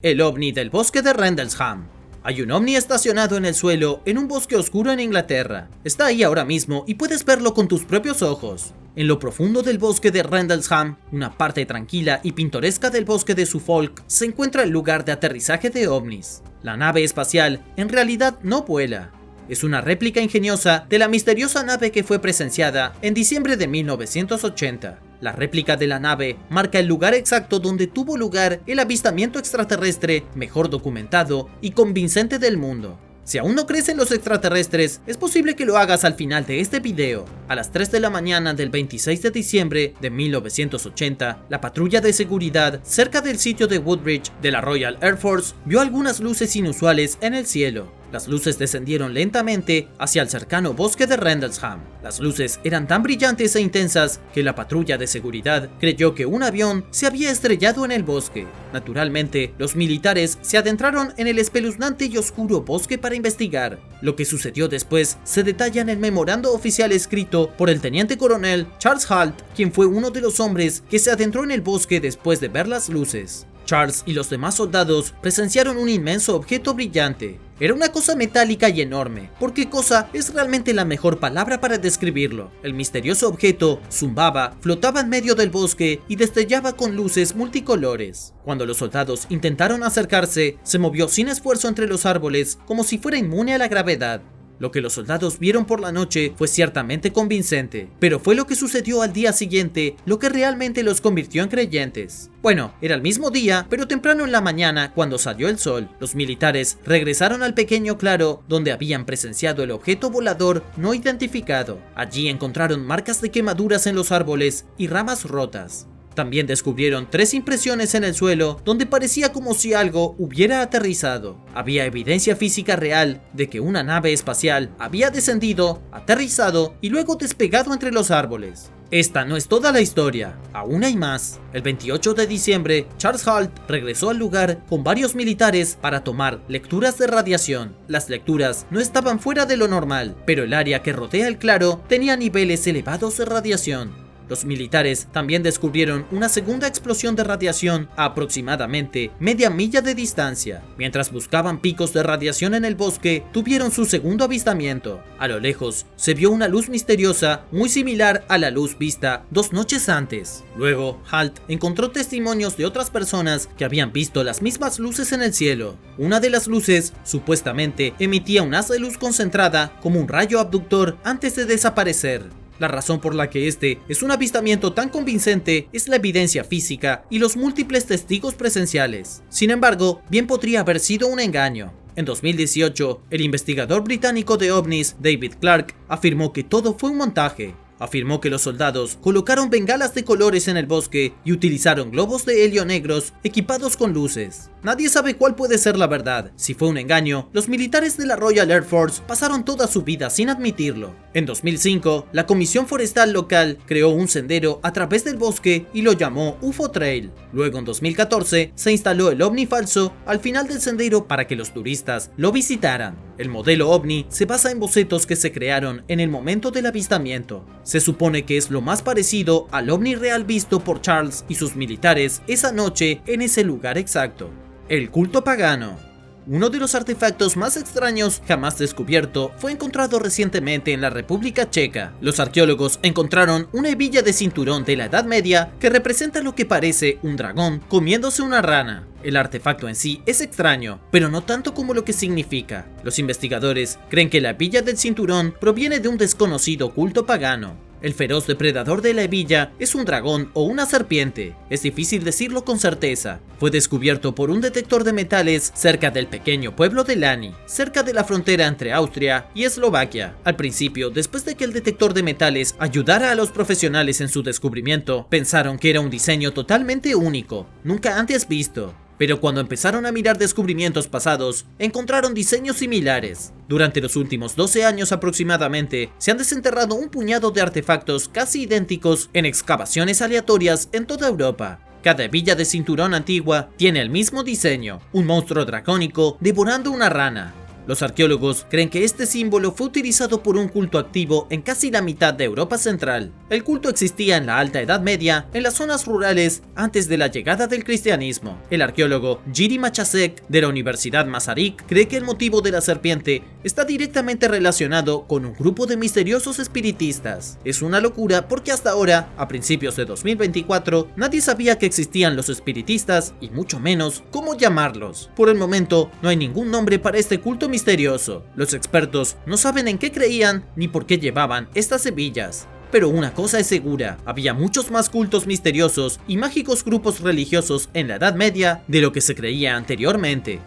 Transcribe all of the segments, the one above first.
El ovni del bosque de Rendlesham. Hay un ovni estacionado en el suelo en un bosque oscuro en Inglaterra. Está ahí ahora mismo y puedes verlo con tus propios ojos. En lo profundo del bosque de Rendlesham, una parte tranquila y pintoresca del bosque de Suffolk, se encuentra el lugar de aterrizaje de ovnis. La nave espacial en realidad no vuela. Es una réplica ingeniosa de la misteriosa nave que fue presenciada en diciembre de 1980. La réplica de la nave marca el lugar exacto donde tuvo lugar el avistamiento extraterrestre mejor documentado y convincente del mundo. Si aún no crees en los extraterrestres, es posible que lo hagas al final de este video. A las 3 de la mañana del 26 de diciembre de 1980, la patrulla de seguridad cerca del sitio de Woodbridge de la Royal Air Force vio algunas luces inusuales en el cielo. Las luces descendieron lentamente hacia el cercano bosque de Rendlesham. Las luces eran tan brillantes e intensas que la patrulla de seguridad creyó que un avión se había estrellado en el bosque. Naturalmente, los militares se adentraron en el espeluznante y oscuro bosque para investigar. Lo que sucedió después se detalla en el memorando oficial escrito por el teniente coronel Charles Halt, quien fue uno de los hombres que se adentró en el bosque después de ver las luces. Charles y los demás soldados presenciaron un inmenso objeto brillante. Era una cosa metálica y enorme, porque cosa es realmente la mejor palabra para describirlo. El misterioso objeto zumbaba, flotaba en medio del bosque y destellaba con luces multicolores. Cuando los soldados intentaron acercarse, se movió sin esfuerzo entre los árboles como si fuera inmune a la gravedad. Lo que los soldados vieron por la noche fue ciertamente convincente, pero fue lo que sucedió al día siguiente lo que realmente los convirtió en creyentes. Bueno, era el mismo día, pero temprano en la mañana, cuando salió el sol, los militares regresaron al pequeño claro donde habían presenciado el objeto volador no identificado. Allí encontraron marcas de quemaduras en los árboles y ramas rotas. También descubrieron 3 impresiones en el suelo donde parecía como si algo hubiera aterrizado. Había evidencia física real de que una nave espacial había descendido, aterrizado y luego despegado entre los árboles. Esta no es toda la historia, aún hay más. El 28 de diciembre, Charles Halt regresó al lugar con varios militares para tomar lecturas de radiación. Las lecturas no estaban fuera de lo normal, pero el área que rodea el claro tenía niveles elevados de radiación. Los militares también descubrieron una segunda explosión de radiación a aproximadamente media milla de distancia. Mientras buscaban picos de radiación en el bosque, tuvieron su segundo avistamiento. A lo lejos, se vio una luz misteriosa muy similar a la luz vista 2 noches antes. Luego, Halt encontró testimonios de otras personas que habían visto las mismas luces en el cielo. Una de las luces, supuestamente, emitía un haz de luz concentrada como un rayo abductor antes de desaparecer. La razón por la que este es un avistamiento tan convincente es la evidencia física y los múltiples testigos presenciales. Sin embargo, bien podría haber sido un engaño. En 2018, el investigador británico de ovnis David Clarke afirmó que todo fue un montaje. Afirmó que los soldados colocaron bengalas de colores en el bosque y utilizaron globos de helio negros equipados con luces. Nadie sabe cuál puede ser la verdad. Si fue un engaño, los militares de la Royal Air Force pasaron toda su vida sin admitirlo. En 2005, la Comisión Forestal local creó un sendero a través del bosque y lo llamó UFO Trail. Luego, en 2014, se instaló el ovni falso al final del sendero para que los turistas lo visitaran. El modelo ovni se basa en bocetos que se crearon en el momento del avistamiento. Se supone que es lo más parecido al ovni real visto por Charles y sus militares esa noche en ese lugar exacto. El culto pagano. Uno de los artefactos más extraños jamás descubierto fue encontrado recientemente en la República Checa. Los arqueólogos encontraron una hebilla de cinturón de la Edad Media que representa lo que parece un dragón comiéndose una rana. El artefacto en sí es extraño, pero no tanto como lo que significa. Los investigadores creen que la hebilla del cinturón proviene de un desconocido culto pagano. El feroz depredador de la hebilla es un dragón o una serpiente. Es difícil decirlo con certeza. Fue descubierto por un detector de metales cerca del pequeño pueblo de Lani, cerca de la frontera entre Austria y Eslovaquia. Al principio, después de que el detector de metales ayudara a los profesionales en su descubrimiento, pensaron que era un diseño totalmente único, nunca antes visto. Pero cuando empezaron a mirar descubrimientos pasados, encontraron diseños similares. Durante los últimos 12 años aproximadamente, se han desenterrado un puñado de artefactos casi idénticos en excavaciones aleatorias en toda Europa. Cada hebilla de cinturón antigua tiene el mismo diseño, un monstruo dracónico devorando una rana. Los arqueólogos creen que este símbolo fue utilizado por un culto activo en casi la mitad de Europa Central. El culto existía en la Alta Edad Media, en las zonas rurales, antes de la llegada del cristianismo. El arqueólogo Jiří Macháček, de la Universidad Masaryk, cree que el motivo de la serpiente está directamente relacionado con un grupo de misteriosos espiritistas. Es una locura porque hasta ahora, a principios de 2024, nadie sabía que existían los espiritistas y mucho menos cómo llamarlos. Por el momento, no hay ningún nombre para este culto misterioso. Los expertos no saben en qué creían ni por qué llevaban estas hebillas. Pero una cosa es segura, había muchos más cultos misteriosos y mágicos grupos religiosos en la Edad Media de lo que se creía anteriormente.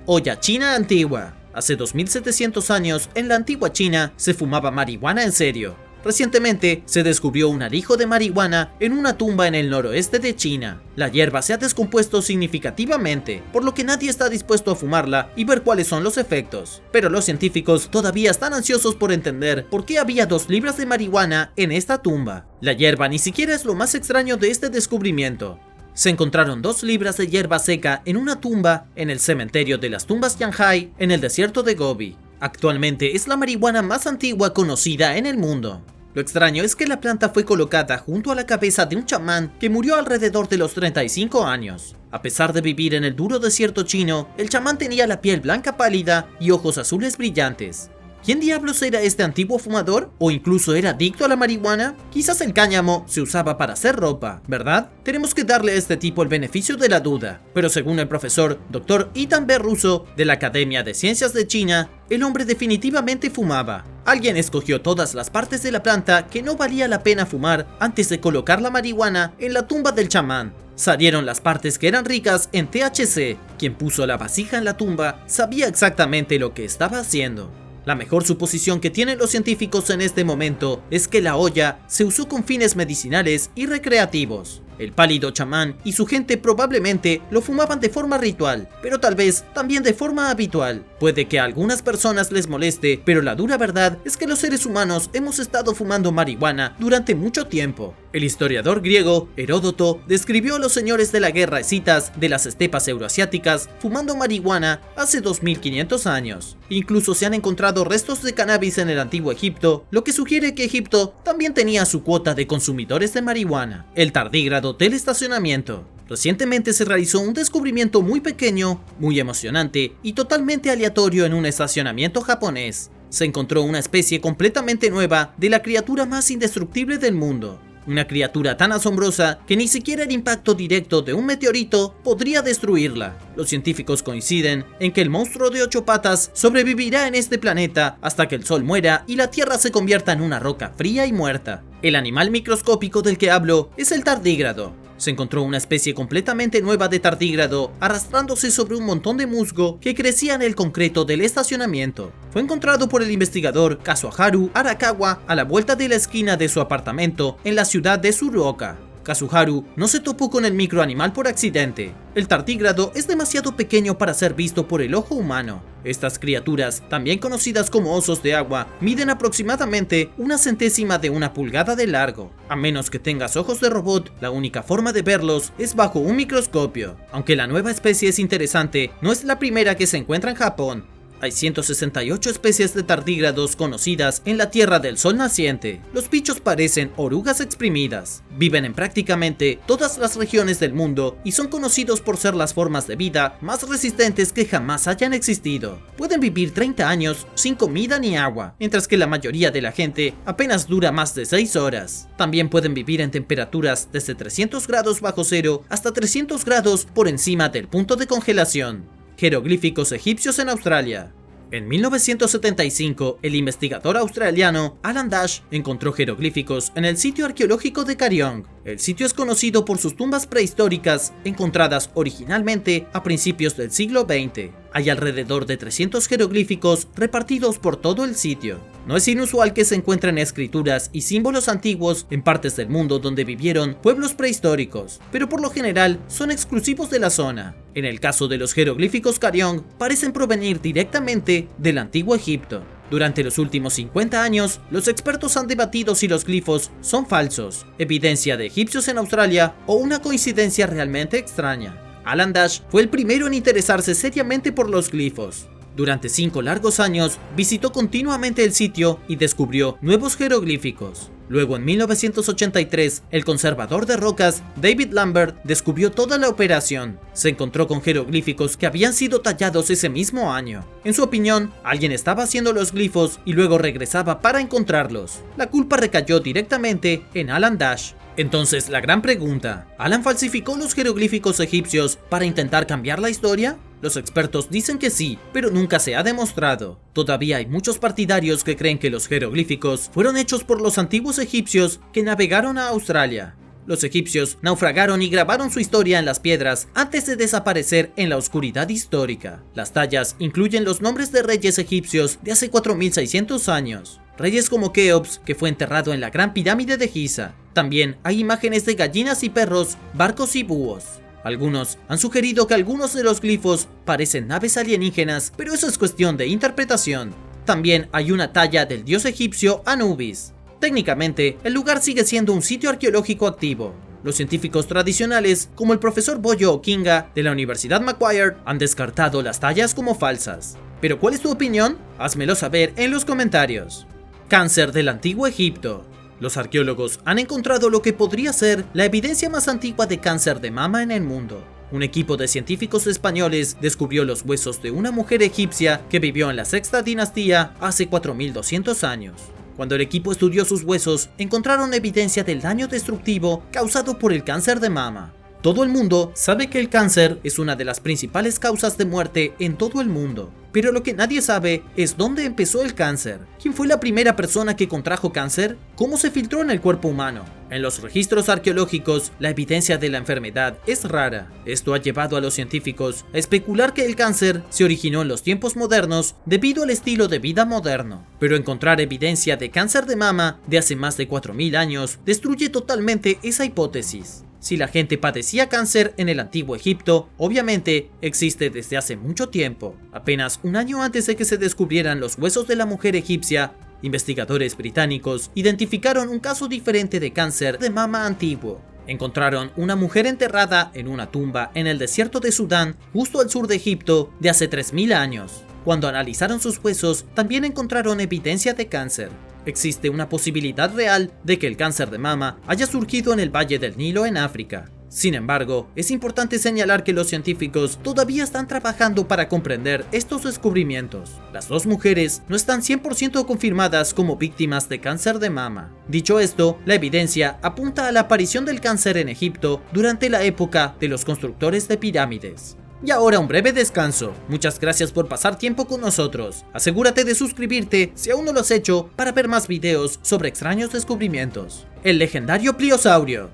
Olla china antigua. Hace 2700 años, en la antigua China, se fumaba marihuana en serio. Recientemente, se descubrió un alijo de marihuana en una tumba en el noroeste de China. La hierba se ha descompuesto significativamente, por lo que nadie está dispuesto a fumarla y ver cuáles son los efectos. Pero los científicos todavía están ansiosos por entender por qué había 2 libras de marihuana en esta tumba. La hierba ni siquiera es lo más extraño de este descubrimiento. Se encontraron 2 libras de hierba seca en una tumba en el cementerio de las tumbas Yanhai, en el desierto de Gobi. Actualmente es la marihuana más antigua conocida en el mundo. Lo extraño es que la planta fue colocada junto a la cabeza de un chamán que murió alrededor de los 35 años. A pesar de vivir en el duro desierto chino, el chamán tenía la piel blanca pálida y ojos azules brillantes. ¿Quién diablos era este antiguo fumador? ¿O incluso era adicto a la marihuana? Quizás el cáñamo se usaba para hacer ropa, ¿verdad? Tenemos que darle a este tipo el beneficio de la duda. Pero según el profesor Dr. Ethan B. Russo de la Academia de Ciencias de China, el hombre definitivamente fumaba. Alguien escogió todas las partes de la planta que no valía la pena fumar antes de colocar la marihuana en la tumba del chamán. Salieron las partes que eran ricas en THC. Quien puso la vasija en la tumba sabía exactamente lo que estaba haciendo. La mejor suposición que tienen los científicos en este momento es que la olla se usó con fines medicinales y recreativos. El pálido chamán y su gente probablemente lo fumaban de forma ritual, pero tal vez también de forma habitual. Puede que a algunas personas les moleste, pero la dura verdad es que los seres humanos hemos estado fumando marihuana durante mucho tiempo. El historiador griego Heródoto describió a los señores de la guerra escitas de las estepas euroasiáticas fumando marihuana hace 2500 años. Incluso se han encontrado restos de cannabis en el antiguo Egipto, lo que sugiere que Egipto también tenía su cuota de consumidores de marihuana. El tardígrado del estacionamiento. Recientemente se realizó un descubrimiento muy pequeño, muy emocionante y totalmente aleatorio en un estacionamiento japonés. Se encontró una especie completamente nueva de la criatura más indestructible del mundo. Una criatura tan asombrosa que ni siquiera el impacto directo de un meteorito podría destruirla. Los científicos coinciden en que el monstruo de 8 patas sobrevivirá en este planeta hasta que el sol muera y la Tierra se convierta en una roca fría y muerta. El animal microscópico del que hablo es el tardígrado. Se encontró una especie completamente nueva de tardígrado arrastrándose sobre un montón de musgo que crecía en el concreto del estacionamiento. Fue encontrado por el investigador Kazuharu Arakawa a la vuelta de la esquina de su apartamento en la ciudad de Tsuruoka. Kazuharu no se topó con el microanimal por accidente. El tardígrado es demasiado pequeño para ser visto por el ojo humano. Estas criaturas, también conocidas como osos de agua, miden aproximadamente 1/100ª de una pulgada de largo. A menos que tengas ojos de robot, la única forma de verlos es bajo un microscopio. Aunque la nueva especie es interesante, no es la primera que se encuentra en Japón. Hay 168 especies de tardígrados conocidas en la Tierra del Sol naciente. Los bichos parecen orugas exprimidas. Viven en prácticamente todas las regiones del mundo y son conocidos por ser las formas de vida más resistentes que jamás hayan existido. Pueden vivir 30 años sin comida ni agua, mientras que la mayoría de la gente apenas dura más de 6 horas. También pueden vivir en temperaturas desde 300 grados bajo cero hasta 300 grados por encima del punto de congelación. Jeroglíficos egipcios en Australia. En 1975, el investigador australiano Alan Dash encontró jeroglíficos en el sitio arqueológico de Kariong. El sitio es conocido por sus tumbas prehistóricas encontradas originalmente a principios del siglo XX. Hay alrededor de 300 jeroglíficos repartidos por todo el sitio. No es inusual que se encuentren escrituras y símbolos antiguos en partes del mundo donde vivieron pueblos prehistóricos, pero por lo general son exclusivos de la zona. En el caso de los jeroglíficos Kariong, parecen provenir directamente del antiguo Egipto. Durante los últimos 50 años, los expertos han debatido si los glifos son falsos, evidencia de egipcios en Australia o una coincidencia realmente extraña. Alan Dash fue el primero en interesarse seriamente por los glifos. Durante 5 largos años visitó continuamente el sitio y descubrió nuevos jeroglíficos. Luego, en 1983, el conservador de rocas David Lambert descubrió toda la operación. Se encontró con jeroglíficos que habían sido tallados ese mismo año. En su opinión, alguien estaba haciendo los glifos y luego regresaba para encontrarlos. La culpa recayó directamente en Alan Dash. Entonces, la gran pregunta: ¿Alan falsificó los jeroglíficos egipcios para intentar cambiar la historia? Los expertos dicen que sí, pero nunca se ha demostrado. Todavía hay muchos partidarios que creen que los jeroglíficos fueron hechos por los antiguos egipcios que navegaron a Australia. Los egipcios naufragaron y grabaron su historia en las piedras antes de desaparecer en la oscuridad histórica. Las tallas incluyen los nombres de reyes egipcios de hace 4600 años. Reyes como Keops, que fue enterrado en la Gran Pirámide de Giza. También hay imágenes de gallinas y perros, barcos y búhos. Algunos han sugerido que algunos de los glifos parecen naves alienígenas, pero eso es cuestión de interpretación. También hay una talla del dios egipcio Anubis. Técnicamente, el lugar sigue siendo un sitio arqueológico activo. Los científicos tradicionales, como el profesor Boyo Okinga de la Universidad Macquarie, han descartado las tallas como falsas. Pero ¿cuál es tu opinión? Házmelo saber en los comentarios. Cáncer del Antiguo Egipto. Los arqueólogos han encontrado lo que podría ser la evidencia más antigua de cáncer de mama en el mundo. Un equipo de científicos españoles descubrió los huesos de una mujer egipcia que vivió en la sexta dinastía hace 4200 años. Cuando el equipo estudió sus huesos, encontraron evidencia del daño destructivo causado por el cáncer de mama. Todo el mundo sabe que el cáncer es una de las principales causas de muerte en todo el mundo. Pero lo que nadie sabe es dónde empezó el cáncer. ¿Quién fue la primera persona que contrajo cáncer? ¿Cómo se filtró en el cuerpo humano? En los registros arqueológicos, la evidencia de la enfermedad es rara. Esto ha llevado a los científicos a especular que el cáncer se originó en los tiempos modernos debido al estilo de vida moderno. Pero encontrar evidencia de cáncer de mama de hace más de 4000 años destruye totalmente esa hipótesis. Si la gente padecía cáncer en el antiguo Egipto, obviamente existe desde hace mucho tiempo. Apenas un año antes de que se descubrieran los huesos de la mujer egipcia, investigadores británicos identificaron un caso diferente de cáncer de mama antiguo. Encontraron una mujer enterrada en una tumba en el desierto de Sudán, justo al sur de Egipto, de hace 3000 años. Cuando analizaron sus huesos, también encontraron evidencia de cáncer. Existe una posibilidad real de que el cáncer de mama haya surgido en el Valle del Nilo en África. Sin embargo, es importante señalar que los científicos todavía están trabajando para comprender estos descubrimientos. Las dos mujeres no están 100% confirmadas como víctimas de cáncer de mama. Dicho esto, la evidencia apunta a la aparición del cáncer en Egipto durante la época de los constructores de pirámides. Y ahora un breve descanso. Muchas gracias por pasar tiempo con nosotros. Asegúrate de suscribirte si aún no lo has hecho para ver más videos sobre extraños descubrimientos. El legendario pliosaurio.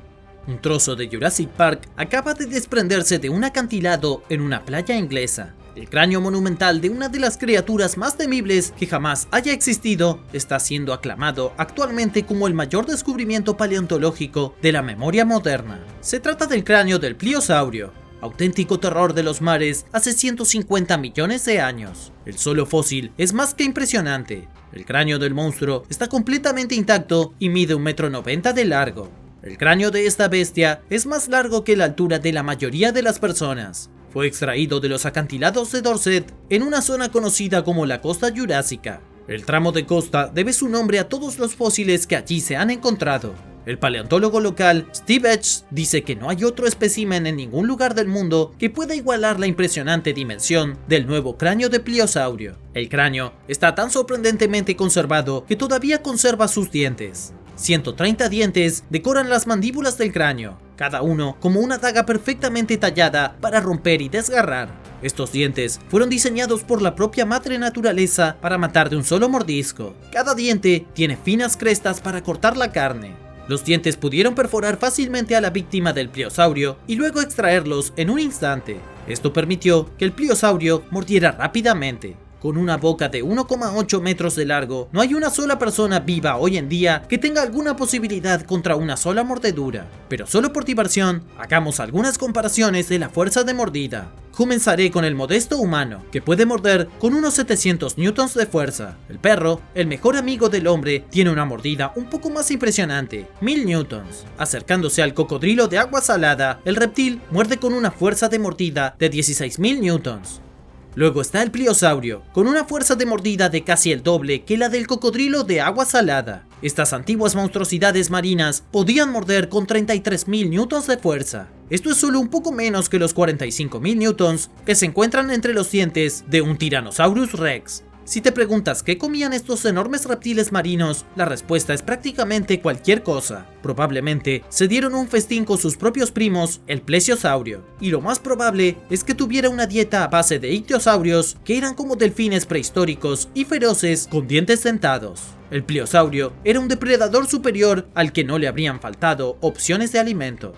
Un trozo de Jurassic Park acaba de desprenderse de un acantilado en una playa inglesa. El cráneo monumental de una de las criaturas más temibles que jamás haya existido está siendo aclamado actualmente como el mayor descubrimiento paleontológico de la memoria moderna. Se trata del cráneo del pliosaurio, auténtico terror de los mares hace 150 millones de años. El solo fósil es más que impresionante. El cráneo del monstruo está completamente intacto y mide 1,90 m de largo. El cráneo de esta bestia es más largo que la altura de la mayoría de las personas. Fue extraído de los acantilados de Dorset en una zona conocida como la costa jurásica. El tramo de costa debe su nombre a todos los fósiles que allí se han encontrado. El paleontólogo local Steve Edge dice que no hay otro espécimen en ningún lugar del mundo que pueda igualar la impresionante dimensión del nuevo cráneo de pliosaurio. El cráneo está tan sorprendentemente conservado que todavía conserva sus dientes. 130 dientes decoran las mandíbulas del cráneo, cada uno como una daga perfectamente tallada para romper y desgarrar. Estos dientes fueron diseñados por la propia madre naturaleza para matar de un solo mordisco. Cada diente tiene finas crestas para cortar la carne. Los dientes pudieron perforar fácilmente a la víctima del pliosaurio y luego extraerlos en un instante. Esto permitió que el pliosaurio mordiera rápidamente. Con una boca de 1,8 metros de largo, no hay una sola persona viva hoy en día que tenga alguna posibilidad contra una sola mordedura. Pero solo por diversión, hagamos algunas comparaciones de la fuerza de mordida. Comenzaré con el modesto humano, que puede morder con unos 700 newtons de fuerza. El perro, el mejor amigo del hombre, tiene una mordida un poco más impresionante, 1000 newtons. Acercándose al cocodrilo de agua salada, el reptil muerde con una fuerza de mordida de 16.000 newtons. Luego está el pliosaurio, con una fuerza de mordida de casi el doble que la del cocodrilo de agua salada. Estas antiguas monstruosidades marinas podían morder con 33.000 newtons de fuerza. Esto es solo un poco menos que los 45.000 newtons que se encuentran entre los dientes de un Tyrannosaurus Rex. Si te preguntas qué comían estos enormes reptiles marinos, la respuesta es prácticamente cualquier cosa. Probablemente se dieron un festín con sus propios primos, el plesiosaurio, y lo más probable es que tuviera una dieta a base de ictiosaurios que eran como delfines prehistóricos y feroces con dientes dentados. El pliosaurio era un depredador superior al que no le habrían faltado opciones de alimento.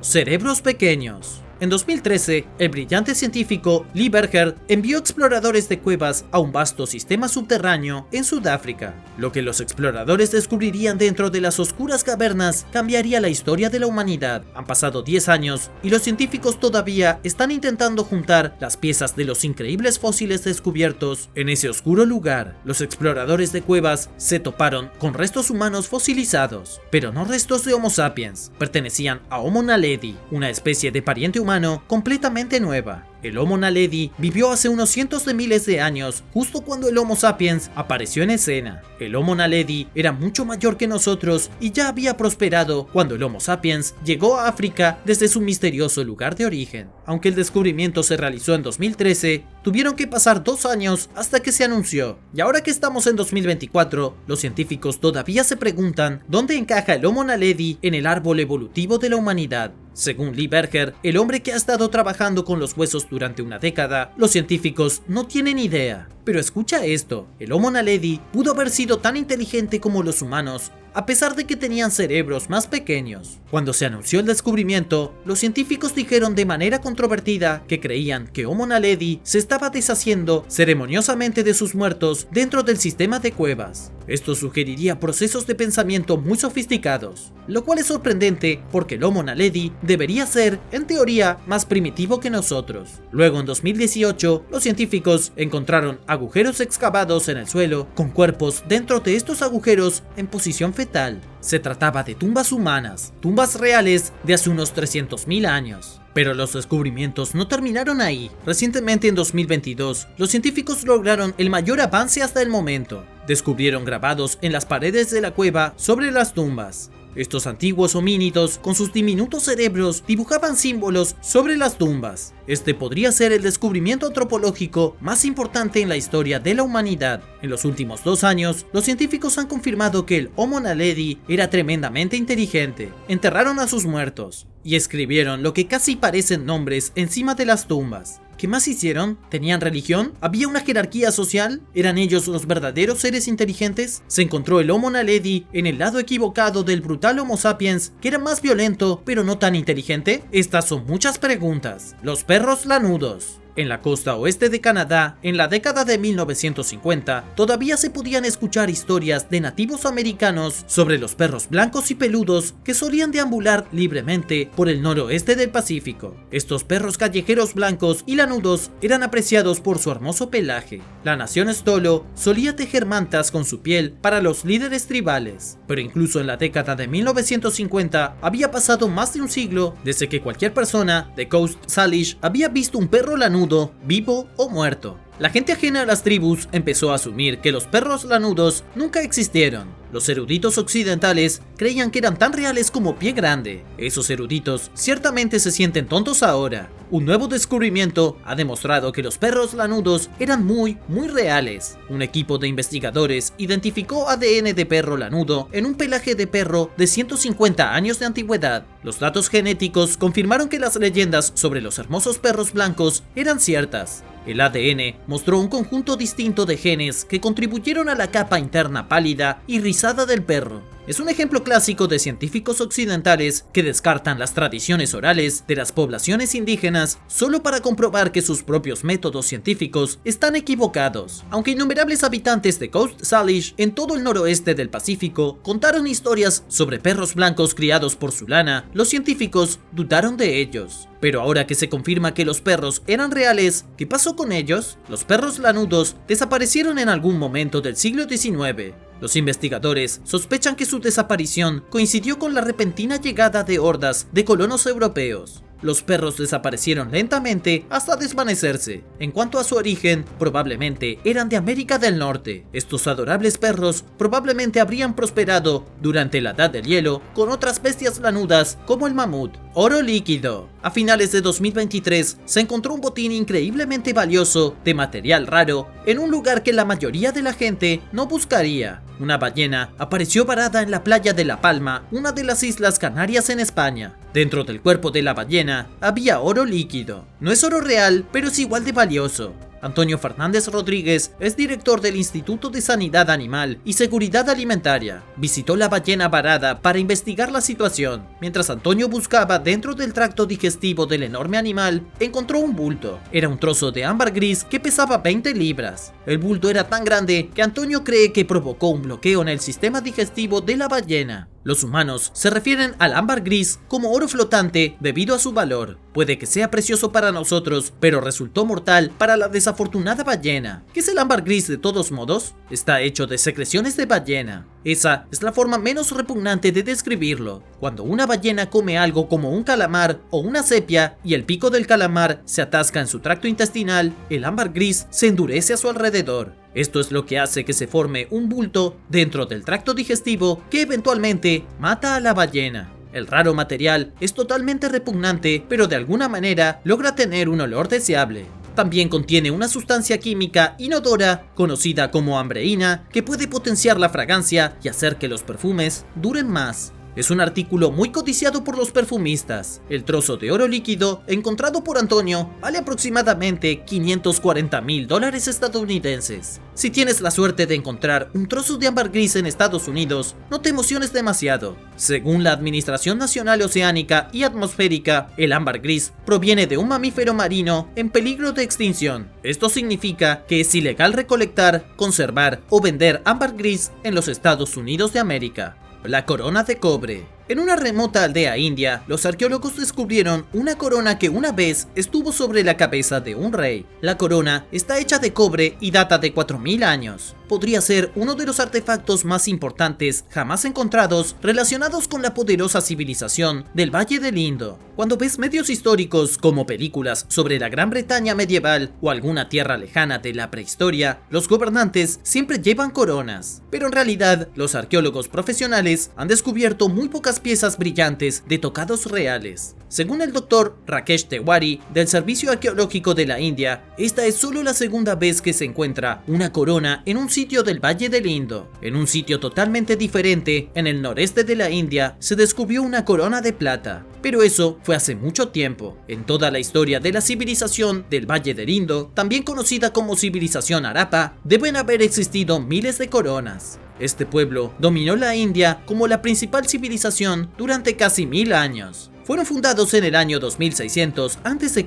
Cerebros pequeños. En 2013, el brillante científico Lee Berger envió exploradores de cuevas a un vasto sistema subterráneo en Sudáfrica. Lo que los exploradores descubrirían dentro de las oscuras cavernas cambiaría la historia de la humanidad. Han pasado 10 años y los científicos todavía están intentando juntar las piezas de los increíbles fósiles descubiertos en ese oscuro lugar. Los exploradores de cuevas se toparon con restos humanos fosilizados, pero no restos de Homo sapiens. Pertenecían a Homo naledi, una especie de pariente humano completamente nueva. El Homo naledi vivió hace unos cientos de miles de años, justo cuando el Homo sapiens apareció en escena. El Homo naledi era mucho mayor que nosotros y ya había prosperado cuando el Homo sapiens llegó a África desde su misterioso lugar de origen. Aunque el descubrimiento se realizó en 2013, tuvieron que pasar 2 años hasta que se anunció. Y ahora que estamos en 2024, los científicos todavía se preguntan dónde encaja el Homo naledi en el árbol evolutivo de la humanidad. Según Lee Berger, el hombre que ha estado trabajando con los huesos durante una década, los científicos no tienen idea. Pero escucha esto, el Homo naledi pudo haber sido tan inteligente como los humanos, a pesar de que tenían cerebros más pequeños. Cuando se anunció el descubrimiento, los científicos dijeron de manera controvertida que creían que Homo naledi se estaba deshaciendo ceremoniosamente de sus muertos dentro del sistema de cuevas. Esto sugeriría procesos de pensamiento muy sofisticados, lo cual es sorprendente porque el Homo naledi debería ser, en teoría, más primitivo que nosotros. Luego, en 2018, los científicos encontraron agujeros excavados en el suelo con cuerpos dentro de estos agujeros en posición fetal. Se trataba de tumbas humanas, tumbas reales de hace unos 300.000 años. Pero los descubrimientos no terminaron ahí. Recientemente, en 2022, los científicos lograron el mayor avance hasta el momento. Descubrieron grabados en las paredes de la cueva sobre las tumbas. Estos antiguos homínidos, con sus diminutos cerebros, dibujaban símbolos sobre las tumbas. Este podría ser el descubrimiento antropológico más importante en la historia de la humanidad. En los últimos 2 años, los científicos han confirmado que el Homo naledi era tremendamente inteligente. Enterraron a sus muertos y escribieron lo que casi parecen nombres encima de las tumbas. ¿Qué más hicieron? ¿Tenían religión? ¿Había una jerarquía social? ¿Eran ellos los verdaderos seres inteligentes? ¿Se encontró el Homo naledi en el lado equivocado del brutal Homo sapiens, que era más violento pero no tan inteligente? Estas son muchas preguntas. Los perros lanudos. En la costa oeste de Canadá, en la década de 1950, todavía se podían escuchar historias de nativos americanos sobre los perros blancos y peludos que solían deambular libremente por el noroeste del Pacífico. Estos perros callejeros blancos y lanudos eran apreciados por su hermoso pelaje. La nación Stolo solía tejer mantas con su piel para los líderes tribales, pero incluso en la década de 1950 había pasado más de un siglo desde que cualquier persona de Coast Salish había visto un perro lanudo vivo o muerto. La gente ajena a las tribus empezó a asumir que los perros lanudos nunca existieron. Los eruditos occidentales creían que eran tan reales como Pie Grande. Esos eruditos ciertamente se sienten tontos ahora. Un nuevo descubrimiento ha demostrado que los perros lanudos eran muy reales. Un equipo de investigadores identificó ADN de perro lanudo en un pelaje de perro de 150 años de antigüedad. Los datos genéticos confirmaron que las leyendas sobre los hermosos perros blancos eran ciertas. El ADN mostró un conjunto distinto de genes que contribuyeron a la capa interna pálida y rizada del perro. Es un ejemplo clásico de científicos occidentales que descartan las tradiciones orales de las poblaciones indígenas solo para comprobar que sus propios métodos científicos están equivocados. Aunque innumerables habitantes de Coast Salish en todo el noroeste del Pacífico contaron historias sobre perros blancos criados por su lana, los científicos dudaron de ellos. Pero ahora que se confirma que los perros eran reales, ¿qué pasó con ellos? Los perros lanudos desaparecieron en algún momento del siglo XIX. Los investigadores sospechan que su desaparición coincidió con la repentina llegada de hordas de colonos europeos. Los perros desaparecieron lentamente hasta desvanecerse. En cuanto a su origen, probablemente eran de América del Norte. Estos adorables perros probablemente habrían prosperado durante la Edad del Hielo con otras bestias lanudas como el mamut. Oro líquido. A finales de 2023 se encontró un botín increíblemente valioso de material raro en un lugar que la mayoría de la gente no buscaría. Una ballena apareció varada en la playa de La Palma, una de las Islas Canarias en España. Dentro del cuerpo de la ballena había oro líquido. No es oro real, pero es igual de valioso. Antonio Fernández Rodríguez es director del Instituto de Sanidad Animal y Seguridad Alimentaria. Visitó la ballena varada para investigar la situación. Mientras Antonio buscaba dentro del tracto digestivo del enorme animal, encontró un bulto. Era un trozo de ámbar gris que pesaba 20 libras. El bulto era tan grande que Antonio cree que provocó un bloqueo en el sistema digestivo de la ballena. Los humanos se refieren al ámbar gris como oro flotante debido a su valor. Puede que sea precioso para nosotros, pero resultó mortal para la desafortunada ballena. ¿Qué es el ámbar gris de todos modos? Está hecho de secreciones de ballena. Esa es la forma menos repugnante de describirlo. Cuando una ballena come algo como un calamar o una sepia y el pico del calamar se atasca en su tracto intestinal, el ámbar gris se endurece a su alrededor. Esto es lo que hace que se forme un bulto dentro del tracto digestivo que eventualmente mata a la ballena. El raro material es totalmente repugnante, pero de alguna manera logra tener un olor deseable. También contiene una sustancia química inodora conocida como ambreína que puede potenciar la fragancia y hacer que los perfumes duren más. Es un artículo muy codiciado por los perfumistas. El trozo de oro líquido encontrado por Antonio vale aproximadamente $540,000 estadounidenses. Si tienes la suerte de encontrar un trozo de ámbar gris en Estados Unidos, no te emociones demasiado. Según la Administración Nacional Oceánica y Atmosférica, el ámbar gris proviene de un mamífero marino en peligro de extinción. Esto significa que es ilegal recolectar, conservar o vender ámbar gris en los Estados Unidos de América. La corona de cobre. En una remota aldea india, los arqueólogos descubrieron una corona que una vez estuvo sobre la cabeza de un rey. La corona está hecha de cobre y data de 4000 años. Podría ser uno de los artefactos más importantes jamás encontrados relacionados con la poderosa civilización del Valle del Indo. Cuando ves medios históricos como películas sobre la Gran Bretaña medieval o alguna tierra lejana de la prehistoria, los gobernantes siempre llevan coronas. Pero en realidad, los arqueólogos profesionales han descubierto muy pocas piezas brillantes de tocados reales. Según el Dr. Rakesh Tewari del Servicio Arqueológico de la India, esta es solo la segunda vez que se encuentra una corona en un sitio del Valle del Indo. En un sitio totalmente diferente, en el noreste de la India, se descubrió una corona de plata. Pero eso fue hace mucho tiempo. En toda la historia de la civilización del Valle del Indo, también conocida como civilización Harappa, deben haber existido miles de coronas. Este pueblo dominó la India como la principal civilización durante casi 1000 años. Fueron fundados en el año 2600 a.C.,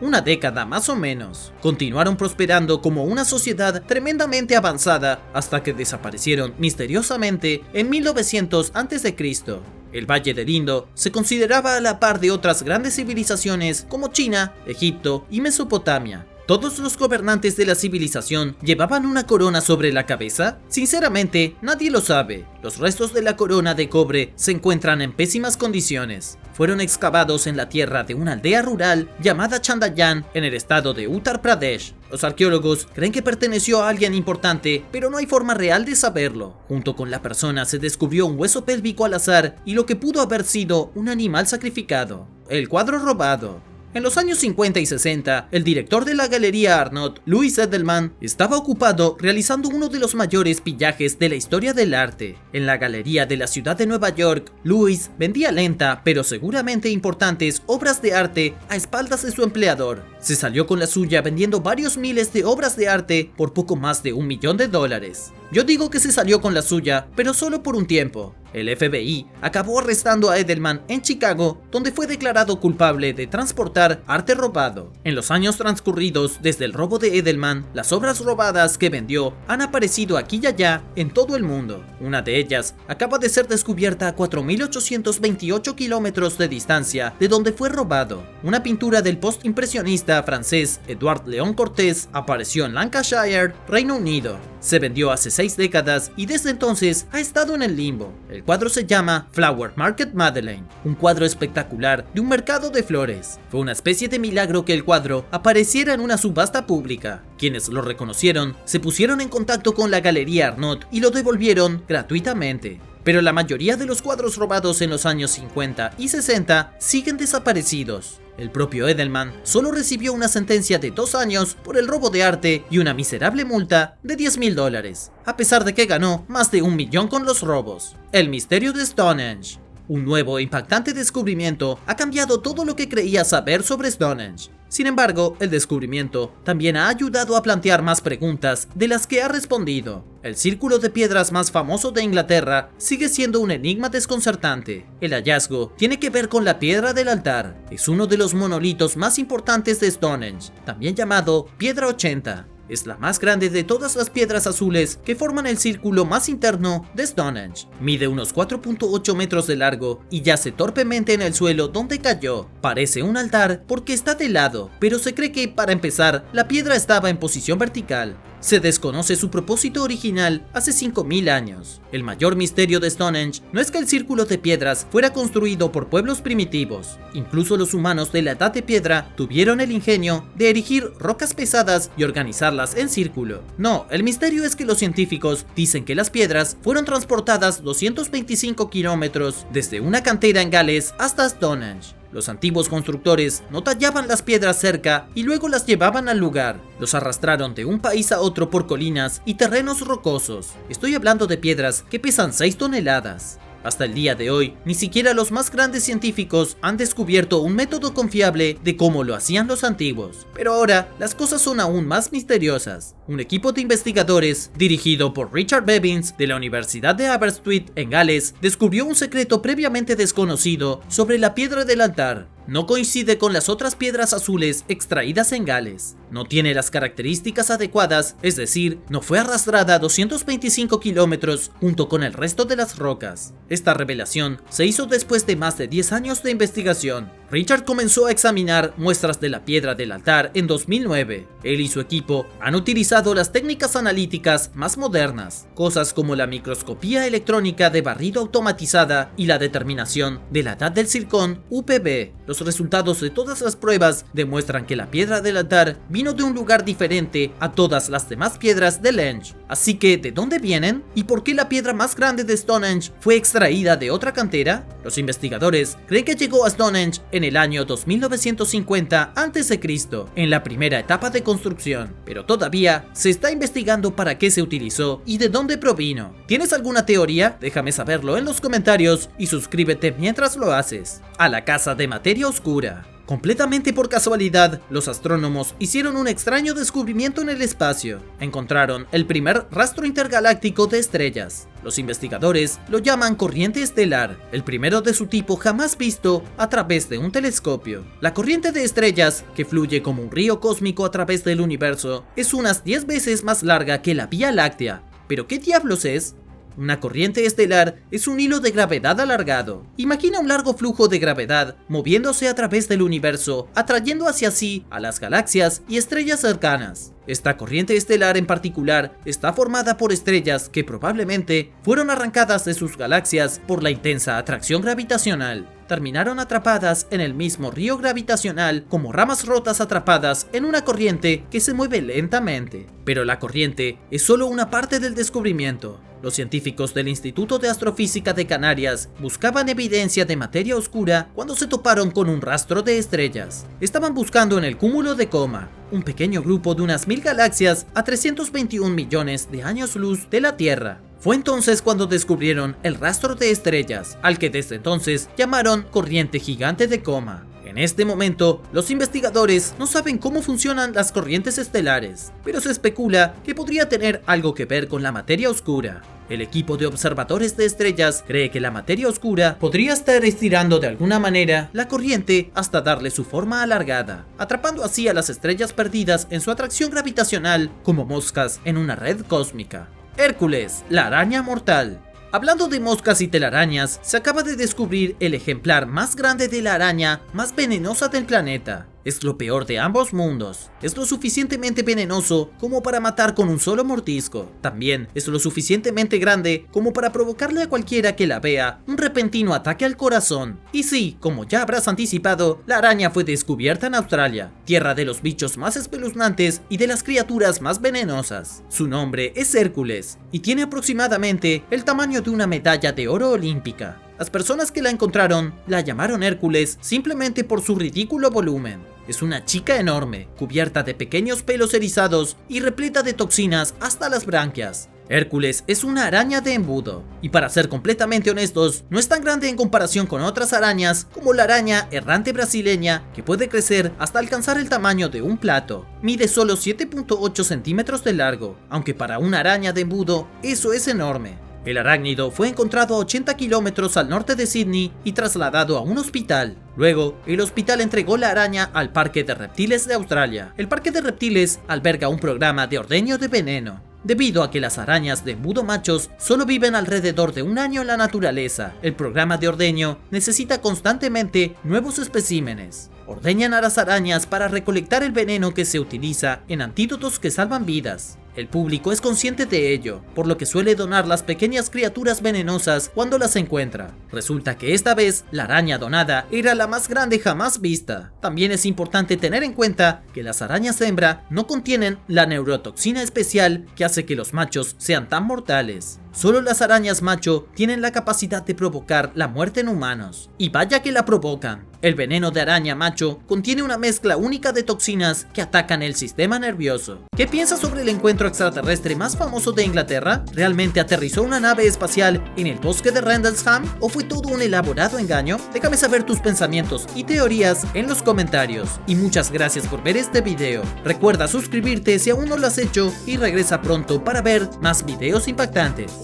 una década más o menos. Continuaron prosperando como una sociedad tremendamente avanzada hasta que desaparecieron misteriosamente en 1900 a.C. El Valle del Indo se consideraba a la par de otras grandes civilizaciones como China, Egipto y Mesopotamia. ¿Todos los gobernantes de la civilización llevaban una corona sobre la cabeza? Sinceramente, nadie lo sabe. Los restos de la corona de cobre se encuentran en pésimas condiciones. Fueron excavados en la tierra de una aldea rural llamada Chandayan en el estado de Uttar Pradesh. Los arqueólogos creen que perteneció a alguien importante, pero no hay forma real de saberlo. Junto con la persona se descubrió un hueso pélvico al azar y lo que pudo haber sido un animal sacrificado. El cuadro robado. En los años 50 y 60, el director de la Galería Arnott, Louis Edelman, estaba ocupado realizando uno de los mayores pillajes de la historia del arte. En la galería de la ciudad de Nueva York, Louis vendía lenta, pero seguramente importantes, obras de arte a espaldas de su empleador. Se salió con la suya vendiendo varios miles de obras de arte por poco más de $1 millón. Yo digo que se salió con la suya, pero solo por un tiempo. El FBI acabó arrestando a Edelman en Chicago, donde fue declarado culpable de transportar arte robado. En los años transcurridos desde el robo de Edelman, las obras robadas que vendió han aparecido aquí y allá en todo el mundo. Una de ellas acaba de ser descubierta a 4.828 kilómetros de distancia de donde fue robado. Una pintura del postimpresionista naturalista francés Edouard Léon Cortés apareció en Lancashire, Reino Unido. Se vendió hace 6 décadas y desde entonces ha estado en el limbo. El cuadro se llama Flower Market Madeleine, un cuadro espectacular de un mercado de flores. Fue una especie de milagro que el cuadro apareciera en una subasta pública. Quienes lo reconocieron se pusieron en contacto con la Galería Arnaud y lo devolvieron gratuitamente. Pero la mayoría de los cuadros robados en los años 50 y 60 siguen desaparecidos. El propio Edelman solo recibió una sentencia de 2 años por el robo de arte y una miserable multa de $10.000, a pesar de que ganó más de 1 millón con los robos. El misterio de Stonehenge. Un nuevo e impactante descubrimiento ha cambiado todo lo que creía saber sobre Stonehenge. Sin embargo, el descubrimiento también ha ayudado a plantear más preguntas de las que ha respondido. El círculo de piedras más famoso de Inglaterra sigue siendo un enigma desconcertante. El hallazgo tiene que ver con la piedra del altar. Es uno de los monolitos más importantes de Stonehenge, también llamado Piedra 80. Es la más grande de todas las piedras azules que forman el círculo más interno de Stonehenge. Mide unos 4.8 metros de largo y yace torpemente en el suelo donde cayó. Parece un altar porque está de lado, pero se cree que, para empezar, la piedra estaba en posición vertical. Se desconoce su propósito original hace 5000 años. El mayor misterio de Stonehenge no es que el círculo de piedras fuera construido por pueblos primitivos. Incluso los humanos de la Edad de Piedra tuvieron el ingenio de erigir rocas pesadas y organizarlas en círculo. No, el misterio es que los científicos dicen que las piedras fueron transportadas 225 kilómetros desde una cantera en Gales hasta Stonehenge. Los antiguos constructores no tallaban las piedras cerca y luego las llevaban al lugar. Los arrastraron de un país a otro por colinas y terrenos rocosos. Estoy hablando de piedras que pesan 6 toneladas. Hasta el día de hoy, ni siquiera los más grandes científicos han descubierto un método confiable de cómo lo hacían los antiguos. Pero ahora, las cosas son aún más misteriosas. Un equipo de investigadores, dirigido por Richard Bevins de la Universidad de Aberystwyth en Gales, descubrió un secreto previamente desconocido sobre la piedra del altar. No coincide con las otras piedras azules extraídas en Gales. No tiene las características adecuadas, es decir, no fue arrastrada 225 kilómetros junto con el resto de las rocas. Esta revelación se hizo después de más de 10 años de investigación. Richard comenzó a examinar muestras de la piedra del altar en 2009. Él y su equipo han utilizado las técnicas analíticas más modernas, cosas como la microscopía electrónica de barrido automatizada y la determinación de la edad del zircón UPB. Los resultados de todas las pruebas demuestran que la piedra del altar vino de un lugar diferente a todas las demás piedras de Lenge. Así que, ¿de dónde vienen? ¿Y por qué la piedra más grande de Stonehenge fue extraída de otra cantera? Los investigadores creen que llegó a Stonehenge en el año 2950 a.C., en la primera etapa de construcción, pero todavía se está investigando para qué se utilizó y de dónde provino. ¿Tienes alguna teoría? Déjame saberlo en los comentarios y suscríbete mientras lo haces. A la casa de materia oscura. Completamente por casualidad, los astrónomos hicieron un extraño descubrimiento en el espacio. Encontraron el primer rastro intergaláctico de estrellas. Los investigadores lo llaman corriente estelar, el primero de su tipo jamás visto a través de un telescopio. La corriente de estrellas, que fluye como un río cósmico a través del universo, es unas 10 veces más larga que la Vía Láctea. ¿Pero qué diablos es? Una corriente estelar es un hilo de gravedad alargado. Imagina un largo flujo de gravedad moviéndose a través del universo, atrayendo hacia sí a las galaxias y estrellas cercanas. Esta corriente estelar en particular está formada por estrellas que probablemente fueron arrancadas de sus galaxias por la intensa atracción gravitacional. Terminaron atrapadas en el mismo río gravitacional como ramas rotas atrapadas en una corriente que se mueve lentamente. Pero la corriente es solo una parte del descubrimiento. Los científicos del Instituto de Astrofísica de Canarias buscaban evidencia de materia oscura cuando se toparon con un rastro de estrellas. Estaban buscando en el cúmulo de Coma, un pequeño grupo de unas 1000 galaxias a 321 millones de años luz de la Tierra. Fue entonces cuando descubrieron el rastro de estrellas, al que desde entonces llamaron corriente gigante de Coma. En este momento, los investigadores no saben cómo funcionan las corrientes estelares, pero se especula que podría tener algo que ver con la materia oscura. El equipo de observadores de estrellas cree que la materia oscura podría estar estirando de alguna manera la corriente hasta darle su forma alargada, atrapando así a las estrellas perdidas en su atracción gravitacional como moscas en una red cósmica. Hércules, la araña mortal. Hablando de moscas y telarañas, se acaba de descubrir el ejemplar más grande de la araña más venenosa del planeta. Es lo peor de ambos mundos. Es lo suficientemente venenoso como para matar con un solo mordisco. También es lo suficientemente grande como para provocarle a cualquiera que la vea un repentino ataque al corazón. Y sí, como ya habrás anticipado, la araña fue descubierta en Australia, tierra de los bichos más espeluznantes y de las criaturas más venenosas. Su nombre es Hércules y tiene aproximadamente el tamaño de una medalla de oro olímpica. Las personas que la encontraron la llamaron Hércules simplemente por su ridículo volumen. Es una chica enorme, cubierta de pequeños pelos erizados y repleta de toxinas hasta las branquias. Hércules es una araña de embudo, y para ser completamente honestos, no es tan grande en comparación con otras arañas como la araña errante brasileña, que puede crecer hasta alcanzar el tamaño de un plato. Mide solo 7.8 centímetros de largo, aunque para una araña de embudo eso es enorme. El arácnido fue encontrado a 80 kilómetros al norte de Sydney y trasladado a un hospital. Luego, el hospital entregó la araña al Parque de Reptiles de Australia. El Parque de Reptiles alberga un programa de ordeño de veneno. Debido a que las arañas de embudo machos solo viven alrededor de un año en la naturaleza, el programa de ordeño necesita constantemente nuevos especímenes. Ordeñan a las arañas para recolectar el veneno que se utiliza en antídotos que salvan vidas. El público es consciente de ello, por lo que suele donar las pequeñas criaturas venenosas cuando las encuentra. Resulta que esta vez, la araña donada era la más grande jamás vista. También es importante tener en cuenta que las arañas hembra no contienen la neurotoxina especial que hace que los machos sean tan mortales. Solo las arañas macho tienen la capacidad de provocar la muerte en humanos. Y vaya que la provocan. El veneno de araña macho contiene una mezcla única de toxinas que atacan el sistema nervioso. ¿Qué piensas sobre el encuentro extraterrestre más famoso de Inglaterra? ¿Realmente aterrizó una nave espacial en el bosque de Rendlesham o fue todo un elaborado engaño? Déjame saber tus pensamientos y teorías en los comentarios. Y muchas gracias por ver este video. Recuerda suscribirte si aún no lo has hecho y regresa pronto para ver más videos impactantes.